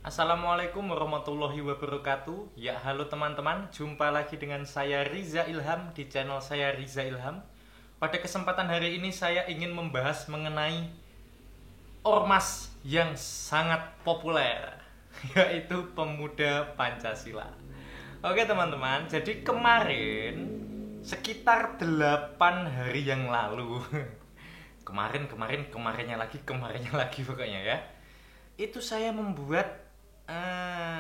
Assalamualaikum warahmatullahi wabarakatuh. Ya, halo teman-teman, jumpa lagi dengan saya Riza Ilham di channel saya Riza Ilham. Pada kesempatan hari ini saya ingin membahas mengenai ormas yang sangat populer, yaitu pemuda Pancasila. Oke teman-teman, jadi kemarin sekitar 8 hari yang lalu kemarinnya lagi pokoknya ya, itu saya membuat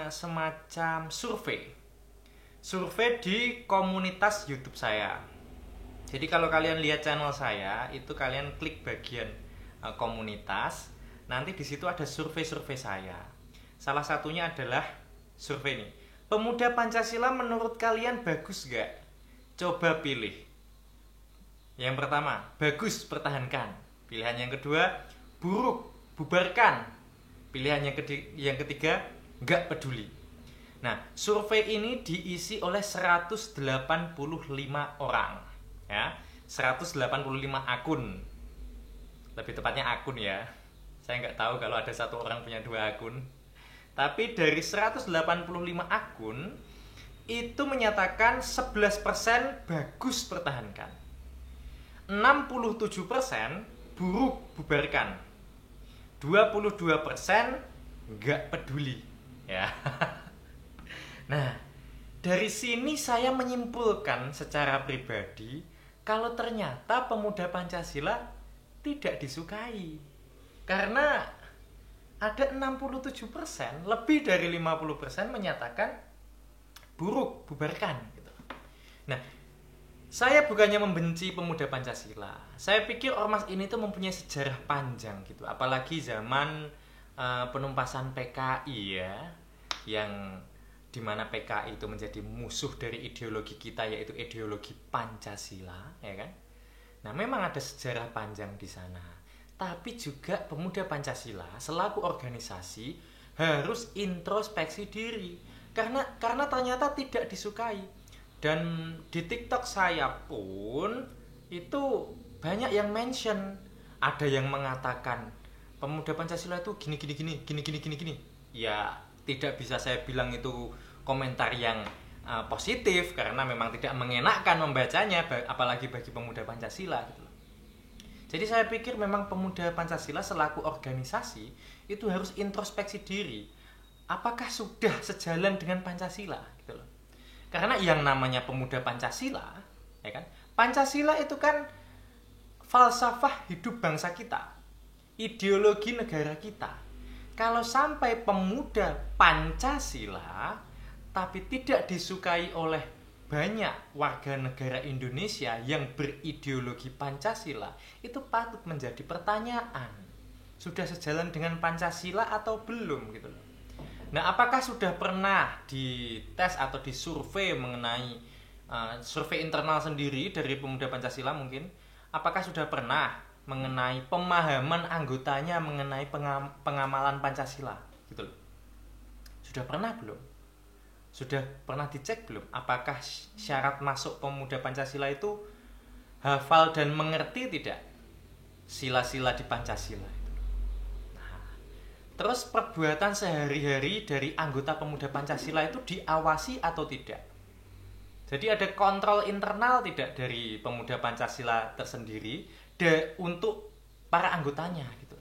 semacam survei di komunitas YouTube saya. Jadi kalau kalian lihat channel saya, itu kalian klik bagian komunitas, nanti di situ ada survei saya. Salah satunya adalah survei ini. Pemuda Pancasila menurut kalian bagus gak? Coba pilih. Yang pertama, bagus, pertahankan. Pilihan yang kedua, buruk, bubarkan. Pilihan yang ketiga, nggak peduli. Nah, survei ini diisi oleh 185 orang, ya, 185 akun. Lebih tepatnya akun ya. Saya nggak tahu kalau ada satu orang punya 2 akun. Tapi dari 185 akun itu menyatakan 11% bagus, pertahankan. 67% buruk, bubarkan. 22% nggak peduli ya. Nah, dari sini saya menyimpulkan secara pribadi kalau ternyata pemuda Pancasila tidak disukai. Karena ada 67%, lebih dari 50% menyatakan buruk, bubarkan gitu. Nah, saya bukannya membenci pemuda Pancasila. Saya pikir ormas ini tuh mempunyai sejarah panjang gitu. Apalagi zaman penumpasan PKI ya, yang dimana PKI itu menjadi musuh dari ideologi kita, yaitu ideologi Pancasila, ya kan? Nah, memang ada sejarah panjang di sana. Tapi juga pemuda Pancasila selaku organisasi harus introspeksi diri, karena ternyata tidak disukai. Dan di TikTok saya pun itu banyak yang mention, ada yang mengatakan pemuda Pancasila itu gini. Ya, tidak bisa saya bilang itu komentar yang positif, karena memang tidak mengenakan membacanya, apalagi bagi pemuda Pancasila gitu. Jadi saya pikir memang pemuda Pancasila selaku organisasi itu harus introspeksi diri. Apakah sudah sejalan dengan Pancasila gitu loh. Karena yang namanya pemuda Pancasila, ya kan? Pancasila itu kan falsafah hidup bangsa kita, ideologi negara kita. Kalau sampai pemuda Pancasila tapi tidak disukai oleh banyak warga negara Indonesia yang berideologi Pancasila, itu patut menjadi pertanyaan. Sudah sejalan dengan Pancasila atau belum gitu loh. Nah, apakah sudah pernah dites atau disurvei mengenai survei internal sendiri dari pemuda Pancasila mungkin? Apakah sudah pernah mengenai pemahaman anggotanya mengenai pengamalan Pancasila gitu loh? Sudah pernah belum? Sudah pernah dicek belum? Apakah syarat masuk pemuda Pancasila itu hafal dan mengerti tidak sila-sila di Pancasila? Terus perbuatan sehari-hari dari anggota pemuda Pancasila itu diawasi atau tidak? Jadi ada kontrol internal tidak dari pemuda Pancasila tersendiri untuk para anggotanya gitu.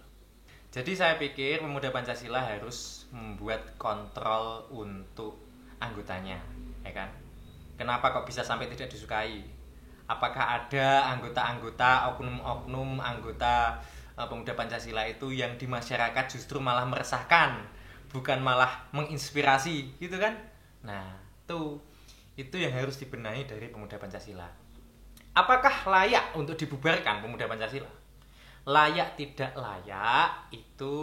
Jadi saya pikir pemuda Pancasila harus membuat kontrol untuk anggotanya, ya kan? Kenapa kok bisa sampai tidak disukai? Apakah ada anggota-anggota, oknum-oknum anggota pemuda Pancasila itu yang di masyarakat justru malah meresahkan, bukan malah menginspirasi gitu kan? Nah, itu yang harus dibenahi dari pemuda Pancasila. Apakah layak untuk dibubarkan pemuda Pancasila? Layak tidak layak itu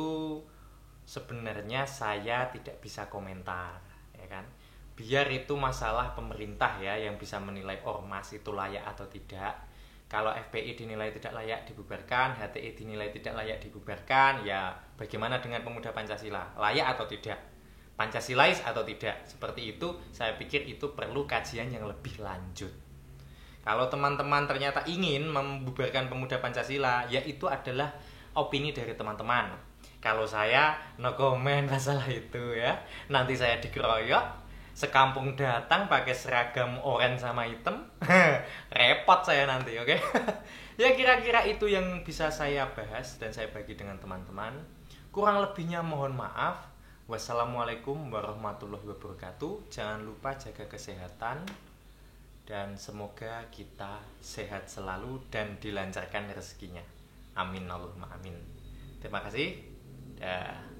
sebenarnya saya tidak bisa komentar, ya kan? Biar itu masalah pemerintah ya yang bisa menilai ormas itu layak atau tidak. Kalau FPI dinilai tidak layak dibubarkan, HTI dinilai tidak layak dibubarkan, ya bagaimana dengan pemuda Pancasila? Layak atau tidak? Pancasilais atau tidak? Seperti itu, saya pikir itu perlu kajian yang lebih lanjut. Kalau teman-teman ternyata ingin membubarkan pemuda Pancasila, ya itu adalah opini dari teman-teman. Kalau saya no comment masalah itu ya. Nanti saya dikeroyok, sekampung datang pakai seragam oranye sama hitam. Repot saya nanti, oke? Ya kira-kira itu yang bisa saya bahas dan saya bagi dengan teman-teman. Kurang lebihnya mohon maaf. Wassalamualaikum warahmatullahi wabarakatuh. Jangan lupa jaga kesehatan dan semoga kita sehat selalu dan dilancarkan rezekinya. Amin Allahumma amin. Terima kasih. Dah.